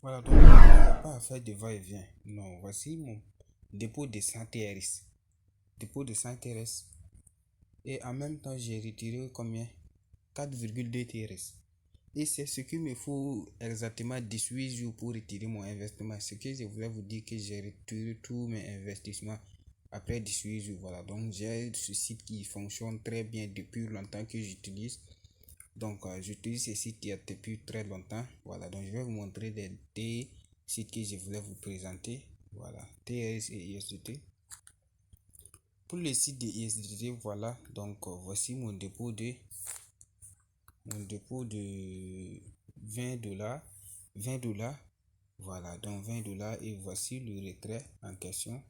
Voilà, donc il n'y a pas à faire de va-et-vient. Non, voici mon dépôt de 100 TRS. Dépôt de 100 TRS. Et en même temps, j'ai retiré combien? 4,2 TRS. Et c'est ce qu'il me faut exactement 18 jours pour retirer mon investissement. Ce que je voulais vous dire que j'ai retiré tous mes investissements après 18 jours. Voilà, donc j'ai ce site qui fonctionne très bien depuis longtemps que j'utilise. Donc, j'utilise ce site depuis très longtemps. Voilà, donc je vais vous montrer des sites que je voulais vous présenter. Voilà, TRS et ISDT. Pour le site de ISDT, voilà, donc voici mon dépôt de 20 $. 20 $. Voilà, donc 20 $ et voici le retrait en question.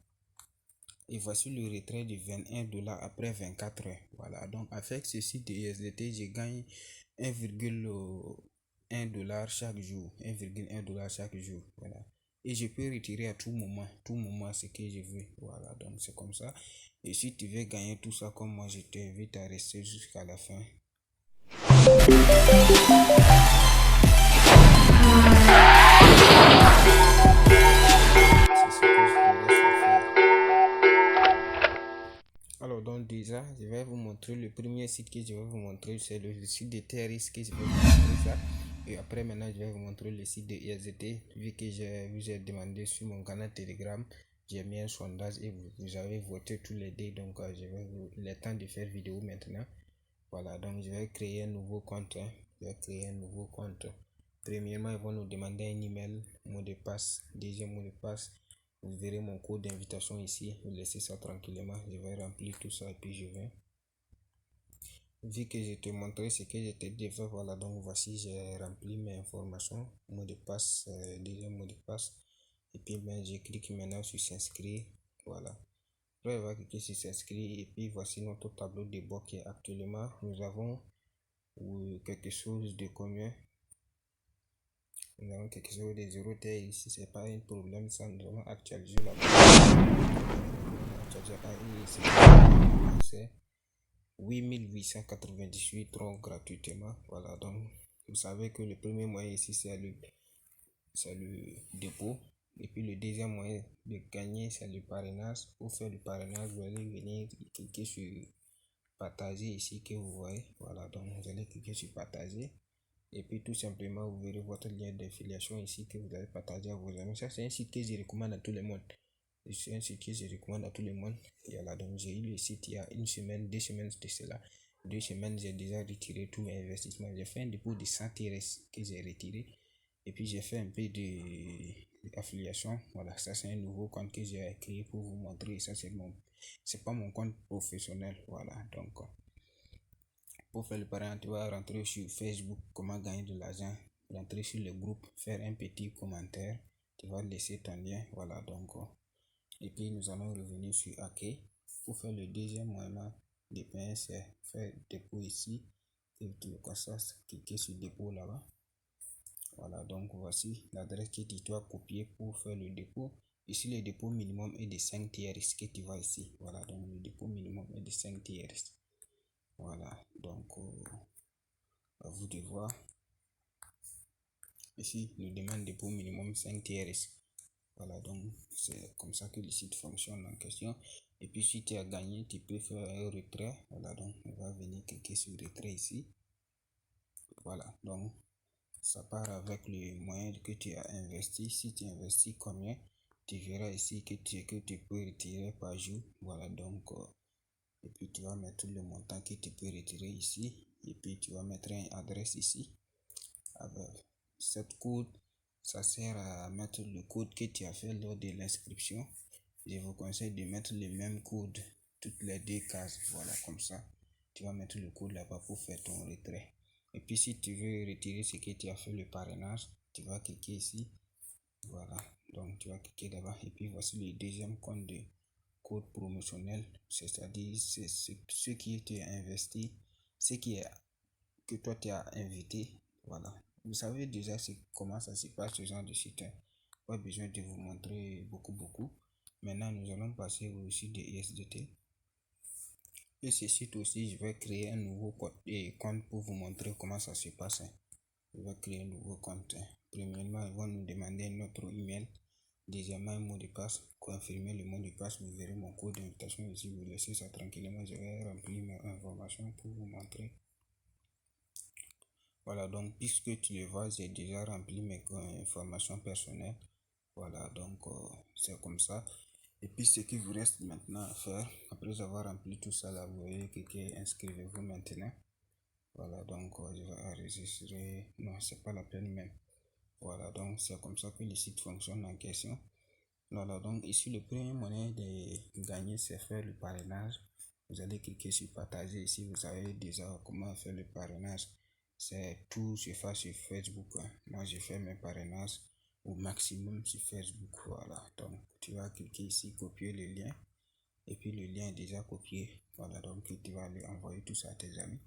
Et voici le retrait de 21 $ après 24 heures. Voilà, donc avec ce site de USDT, je gagne 1,1 $ chaque jour. 1,1 $ chaque jour. Voilà. Et je peux retirer à tout moment ce que je veux. Voilà, donc c'est comme ça. Et si tu veux gagner tout ça comme moi, je t'invite à rester jusqu'à la fin. Alors donc déjà, je vais vous montrer le premier site que je vais vous montrer, c'est le site de TRS que je vais vous montrer ça. Et après maintenant, je vais vous montrer le site de ISDT. Vu que je vous ai demandé sur mon canal Telegram, j'ai mis un sondage et vous avez voté tous les deux. Donc je vais il est temps de faire vidéo maintenant. Voilà, donc je vais créer un nouveau compte. Je vais créer un nouveau compte. Premièrement, ils vont nous demander un email, mot de passe, deuxième mot de passe. Vous verrez mon code d'invitation ici. Vous laissez ça tranquillement. Je vais remplir tout ça et puis je vais. Vu que je te montrais ce que j'étais déjà fait, voilà, donc voici, j'ai rempli mes informations. Mot de passe, deuxième mot de passe. Et puis ben, je clique maintenant sur s'inscrire. Voilà. Après, on va cliquer sur s'inscrire et puis voici notre tableau de bord qui est actuellement. Nous avons quelque chose de combien? Nous avons quelque chose de 0 T ici, c'est pas un problème, ça nous allons actualiser là-bas. C'est 8898 troncs gratuitement. Voilà, donc vous savez que le premier moyen ici c'est le dépôt. Et puis le deuxième moyen de gagner c'est le parrainage. Pour faire le parrainage, vous allez venir cliquer sur partager ici que vous voyez. Voilà, donc vous allez cliquer sur partager. Et puis tout simplement, vous verrez votre lien d'affiliation ici que vous allez partager à vos amis. Ça, c'est un site que je recommande à tout le monde. C'est un site que je recommande à tout le monde. Et voilà, donc j'ai eu le site il y a une semaine, 2 semaines de cela. 2 semaines, j'ai déjà retiré tous mes investissements. J'ai fait un dépôt de 100 TRS que j'ai retiré. Et puis j'ai fait un peu d'affiliation. Voilà, ça c'est un nouveau compte que j'ai créé pour vous montrer. Ça c'est pas mon compte professionnel. Voilà, donc pour faire le parrain, tu vas rentrer sur Facebook, comment gagner de l'argent, rentrer sur le groupe, faire un petit commentaire, tu vas laisser ton lien, voilà donc. Et puis nous allons revenir sur OK. Pour faire le deuxième moyen de payer, c'est faire dépôt ici. Et tu cliquer sur dépôt là-bas. Voilà, donc voici l'adresse que tu dois copier pour faire le dépôt. Ici, le dépôt minimum est de 5 TRS que tu vois ici. Voilà, donc le dépôt minimum est de 5 TRS. Voilà, donc à vous de voir. Ici, nous demande dépôt minimum 5 TRS. Voilà, donc c'est comme ça que le site fonctionne en question. Et puis si tu as gagné, tu peux faire un retrait. Voilà, donc on va venir cliquer sur retrait ici. Voilà, donc ça part avec le moyen que tu as investi. Si tu investis combien, tu verras ici que tu peux retirer par jour. Voilà, donc et puis tu vas mettre le montant que tu peux retirer ici. Et puis tu vas mettre une adresse ici. Avec cette code, ça sert à mettre le code que tu as fait lors de l'inscription. Je vous conseille de mettre le même code toutes les 2 cases. Voilà, comme ça tu vas mettre le code là-bas pour faire ton retrait. Et puis si tu veux retirer ce que tu as fait le parrainage, tu vas cliquer ici. Voilà, donc tu vas cliquer là-bas. Et puis voici le deuxième compte de code promotionnel, c'est-à-dire c'est ce qui est investi, ce qui est que toi tu as invité. Voilà, vous savez déjà comment ça se passe ce genre de site. Pas besoin de vous montrer beaucoup. Maintenant nous allons passer au site de ISDT. Et ce site aussi, je vais créer un nouveau compte pour vous montrer comment ça se passe. Je vais créer un nouveau compte. Premièrement, ils vont nous demander un notre email. Deuxièmement, un mot de passe. Confirmez le mot de passe. Vous verrez mon code d'invitation ici. Vous laissez ça tranquillement. Je vais remplir mes informations pour vous montrer. Voilà, donc puisque tu le vois, j'ai déjà rempli mes informations personnelles. Voilà, donc c'est comme ça. Et puis ce qui vous reste maintenant à faire, après avoir rempli tout ça, là, vous voyez cliquez inscrivez-vous maintenant. Voilà, donc je vais enregistrer. Non, c'est pas la peine même. Voilà, donc c'est comme ça que le site fonctionne en question. Voilà, donc ici le premier moyen de gagner, c'est faire le parrainage. Vous allez cliquer sur partager. Ici, vous savez déjà comment faire le parrainage. C'est tout se fait sur Facebook. Moi, je fais mes parrainages au maximum sur Facebook. Voilà, donc tu vas cliquer ici, copier le lien. Et puis le lien est déjà copié. Voilà, donc tu vas aller envoyer tout ça à tes amis.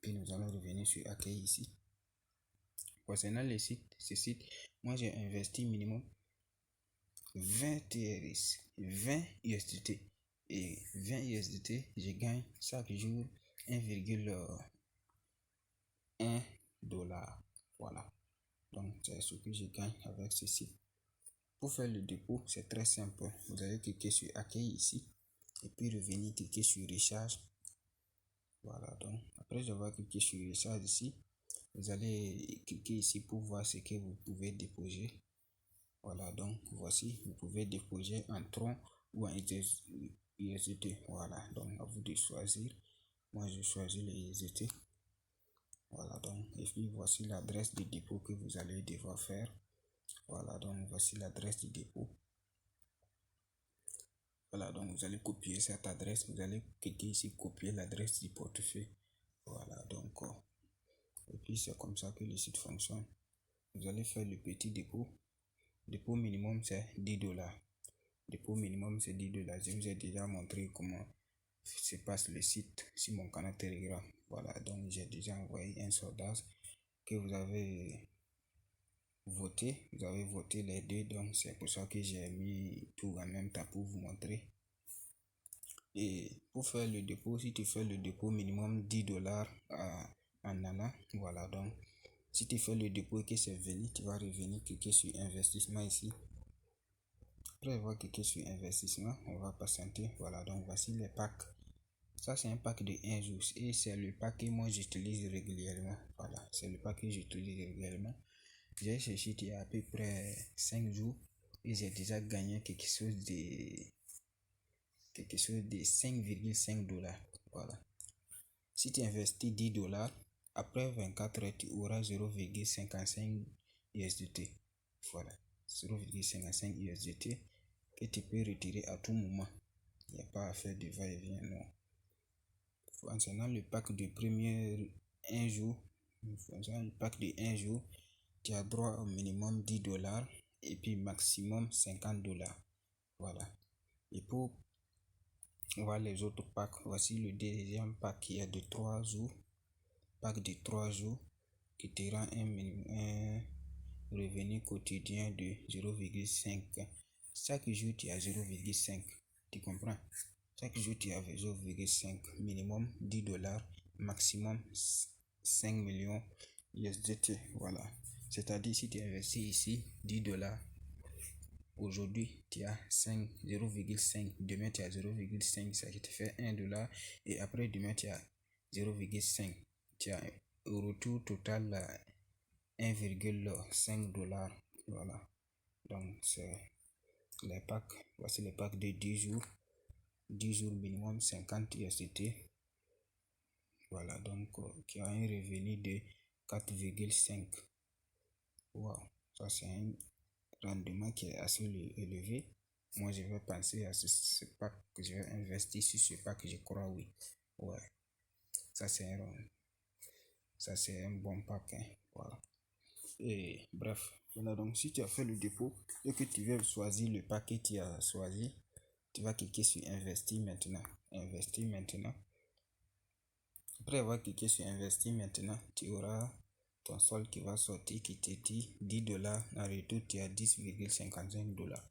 Puis nous allons revenir sur accueil ici. Concernant les sites, ce site, moi j'ai investi minimum 20 TRS, 20 USDT. Et 20 USDT, je gagne chaque jour 1,1 dollar. Voilà. Donc c'est ce que je gagne avec ce site. Pour faire le dépôt, c'est très simple. Vous allez cliquer sur accueil ici. Et puis revenir cliquer sur recharge. Voilà, donc après avoir cliqué sur recharge ici, vous allez cliquer ici pour voir ce que vous pouvez déposer. Voilà, donc voici, vous pouvez déposer en tronc ou en USDT. Voilà, donc à vous de choisir. Moi, je choisis les USDT. Voilà, donc, et puis voici l'adresse de dépôt que vous allez devoir faire. Voilà, donc voici l'adresse du dépôt. Voilà, donc vous allez copier cette adresse. Vous allez cliquer ici, copier l'adresse du portefeuille. Voilà, donc, et puis c'est comme ça que le site fonctionne. Vous allez faire le petit dépôt. Dépôt minimum, c'est 10 $. Dépôt minimum, c'est 10 $. Je vous ai déjà montré comment se passe le site sur mon canal Telegram. Voilà, donc j'ai déjà envoyé un sondage que vous avez voté. Vous avez voté les deux, donc c'est pour ça que j'ai mis tout en même temps pour vous montrer. Et pour faire le dépôt, si tu fais le dépôt minimum 10 $ en allant, voilà, donc si tu fais le dépôt et que c'est venu, tu vas revenir cliquer sur investissement ici. Après avoir cliqué sur investissement, on va patienter. Voilà, donc voici les packs. Ça, c'est un pack de 1 jour et c'est le pack que moi j'utilise régulièrement. Voilà, c'est le pack que j'utilise régulièrement. J'ai cherché il y a à peu près 5 jours et j'ai déjà gagné quelque chose de 5,5 $. Voilà. Si tu investis 10 $, après 24 heures, tu auras 0,55 USDT. Voilà, 0,55 USDT que tu peux retirer à tout moment. Il n'y a pas à faire de va-et-vient, non. Concernant le pack de premier 1 jour, tu as droit au minimum 10 $ et puis maximum 50 $. Voilà. Et pour voir les autres packs, voici le deuxième pack qui est de 3 jours. Pack de 3 jours qui te rend un revenu quotidien de 0,5. Chaque jour, tu as 0,5. Tu comprends? Chaque jour, tu as 0,5. Minimum 10 $, maximum 5 millions USDT. Voilà. C'est-à-dire, si tu investis ici 10 $, aujourd'hui, tu as 0,5. Demain, tu as 0,5. Ça te fait 1 $. Et après, demain, tu as 0,5. Tu as au retour total 1,5 $. Voilà. Donc, c'est les packs. Voici les packs de 10 jours. 10 jours minimum 50 USDT. Voilà, donc qui a un revenu de 4,5. Wow, ça c'est un rendement qui est assez élevé. Moi, je vais penser à ce pack que je vais investir sur ce pack, je crois, oui. Ouais, ça c'est un bon pack. Hein. Voilà. Et bref, voilà, donc si tu as fait le dépôt et que tu veux choisir le pack que tu as choisi, tu vas cliquer sur investir maintenant. Investir maintenant. Après avoir cliqué sur investir maintenant, tu auras ton solde qui va sortir qui te dit 10 $. En retour, tu as 10,55 $.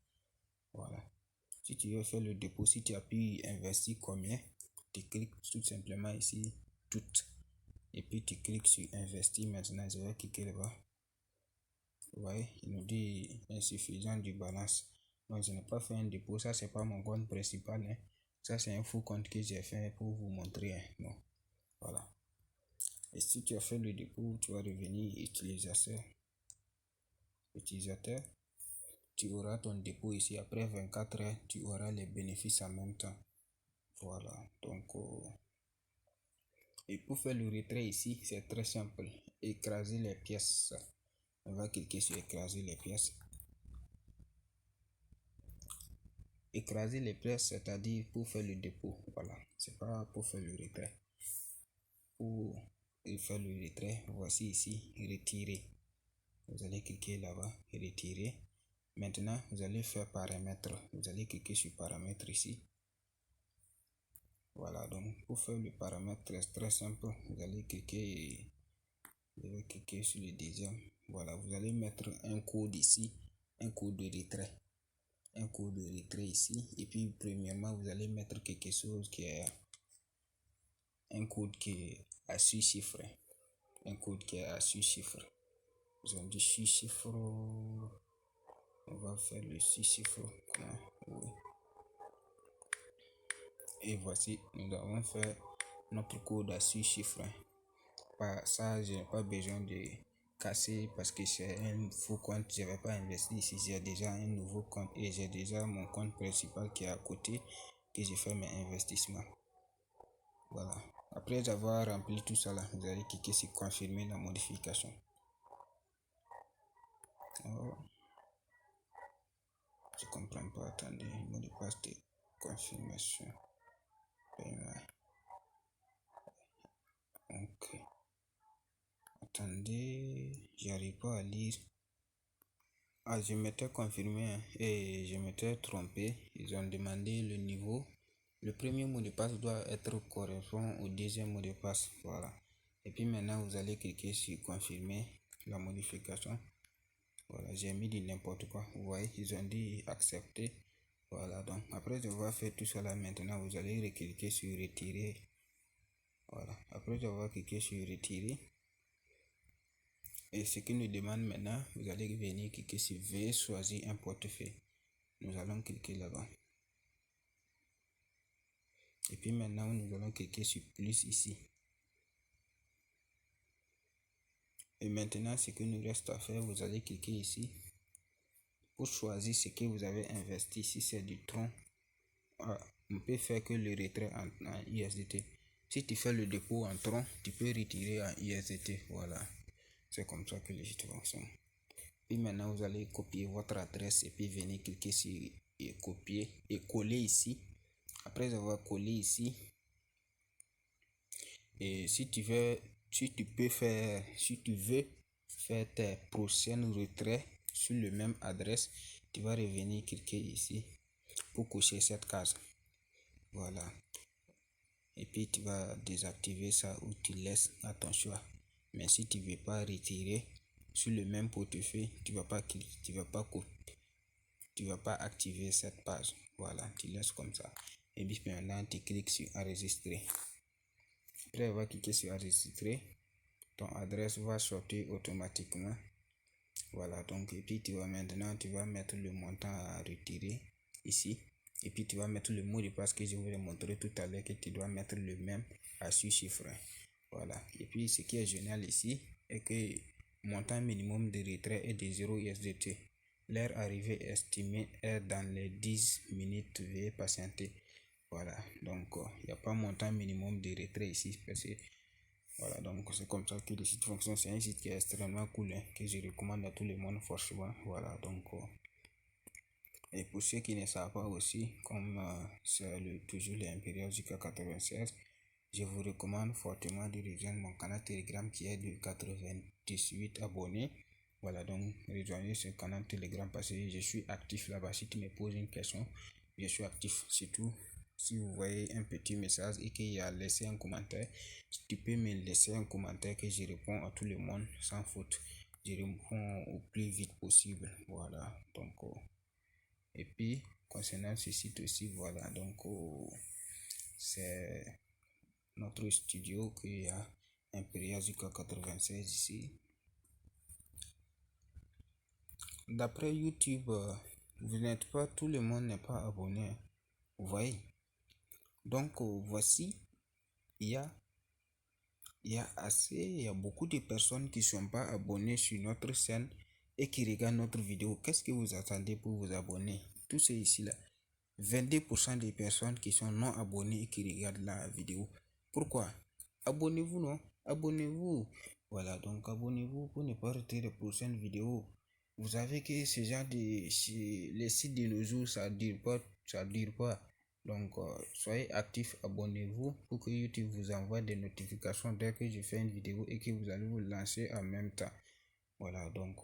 Voilà. Si tu veux faire le dépôt, si tu as pu investir combien, tu cliques tout simplement ici, tout. Et puis tu cliques sur investir maintenant. Je vais cliquer là-bas. Vous voyez, il nous dit insuffisant du balance. Donc je n'ai pas fait un dépôt, ça c'est pas mon compte principal. Hein. Ça c'est un faux compte que j'ai fait pour vous montrer. Hein. Donc, voilà. Et si tu as fait le dépôt, tu vas revenir utilisateur. Tu auras ton dépôt ici. Après 24 heures, tu auras les bénéfices en même temps. Voilà. Donc, et pour faire le retrait ici, c'est très simple. Écraser les pièces. On va cliquer sur écraser les pièces. Écraser les pièces, c'est-à-dire pour faire le dépôt. Voilà. C'est pas pour faire le retrait. Pour faire le retrait, voici ici, retirer. Vous allez cliquer là-bas, retirer. Maintenant, vous allez faire paramètres. Vous allez cliquer sur paramètres ici. Voilà, donc pour faire le paramètre très simple, vous allez cliquer sur le deuxième. Voilà, vous allez mettre un code ici, un code de retrait. Un code de retrait ici. Et puis, premièrement, vous allez mettre quelque chose qui est un code qui est à 6 chiffres. Un code qui est à 6 chiffres. Vous avez dit 6 chiffres. On va faire le 6 chiffres. Oui. Et voici, nous avons fait notre code à 6 chiffres. Ça, je n'ai pas besoin de casser parce que c'est un faux compte. Je ne vais pas investir ici. J'ai déjà un nouveau compte et j'ai déjà mon compte principal qui est à côté que j'ai fait mes investissements. Voilà. Après avoir rempli tout ça, là, vous allez cliquer sur confirmer la modification. Oh. Je comprends pas. Attendez, mot de passe de confirmation. Ok. Attendez, j'arrive pas à lire. Ah, je m'étais confirmé hein, et je m'étais trompé. Ils ont demandé le niveau. Le premier mot de passe doit être correspond au deuxième mot de passe. Voilà. Et puis maintenant, vous allez cliquer sur confirmer la modification. Voilà, j'ai mis du n'importe quoi. Vous voyez, ils ont dit accepter. Voilà, donc après avoir fait tout cela, maintenant, vous allez cliquer sur retirer. Voilà, après avoir cliqué sur retirer. Et ce qui nous demande maintenant, vous allez venir cliquer sur veuillez choisir un portefeuille. Nous allons cliquer là-bas. Et puis maintenant, nous allons cliquer sur plus ici. Et maintenant, ce qu'il nous reste à faire, vous allez cliquer ici pour choisir ce que vous avez investi. Si c'est du tronc, on peut faire que le retrait en USDT. Si tu fais le dépôt en tronc, tu peux retirer en USDT. Voilà, c'est comme ça que les sites fonctionnent. Puis maintenant, vous allez copier votre adresse et puis venir cliquer sur copier et coller ici. Après avoir collé ici, et si tu veux faire tes prochains retraits sur le même adresse, tu vas revenir cliquer ici pour cocher cette case. Voilà. Et puis tu vas désactiver ça ou tu laisses à ton choix. Mais si tu ne veux pas retirer sur le même portefeuille, tu vas pas cliquer, tu vas pas activer cette page. Voilà, tu laisses comme ça. Et puis maintenant tu cliques sur enregistrer. Après avoir cliqué sur enregistrer, ton adresse va sortir automatiquement. Voilà, donc et puis tu vas mettre le montant à retirer ici. Et puis tu vas mettre le mot de passe que je vous ai montré tout à l'heure que tu dois mettre le même à 6 chiffres. Voilà. Et puis ce qui est génial ici est que montant minimum de retrait est de 0 USDT. L'heure arrivée estimée est dans les 10 minutes. Veuillez patienter. Voilà. Donc il n'y a pas montant minimum de retrait ici. Voilà, donc c'est comme ça que le site fonctionne. C'est un site qui est extrêmement cool, hein, que je recommande à tout le monde forcément. Voilà, donc et pour ceux qui ne savent pas aussi, comme c'est toujours l'Imperial JK96, je vous recommande fortement de rejoindre mon canal Telegram qui est de 98 abonnés. Voilà, donc rejoignez ce canal Telegram parce que je suis actif là-bas. Si tu me poses une question, je suis actif. Surtout si vous voyez un petit message et qu'il y a laissé un commentaire, tu peux me laisser un commentaire que je réponds à tout le monde sans faute. Je réponds au plus vite possible. Voilà, donc et puis concernant ce site aussi, voilà, donc c'est notre studio qui a Imperial JK96 ici. D'après YouTube, vous n'êtes pas, tout le monde n'est pas abonné. Vous voyez? Donc, voici, il y a, il y a beaucoup de personnes qui ne sont pas abonnées sur notre chaîne et qui regardent notre vidéo. Qu'est-ce que vous attendez pour vous abonner? Tout c'est ici là. 22% des personnes qui sont non abonnées et qui regardent la vidéo. Pourquoi? Abonnez-vous, non? Abonnez-vous. Voilà, donc abonnez-vous pour ne pas rater les prochaines vidéos. Vous savez que ce genre de les sites de nos jours, ça dure pas, ça dure pas. Donc soyez actifs, abonnez-vous pour que YouTube vous envoie des notifications dès que je fais une vidéo et que vous allez vous lancer en même temps. Voilà, donc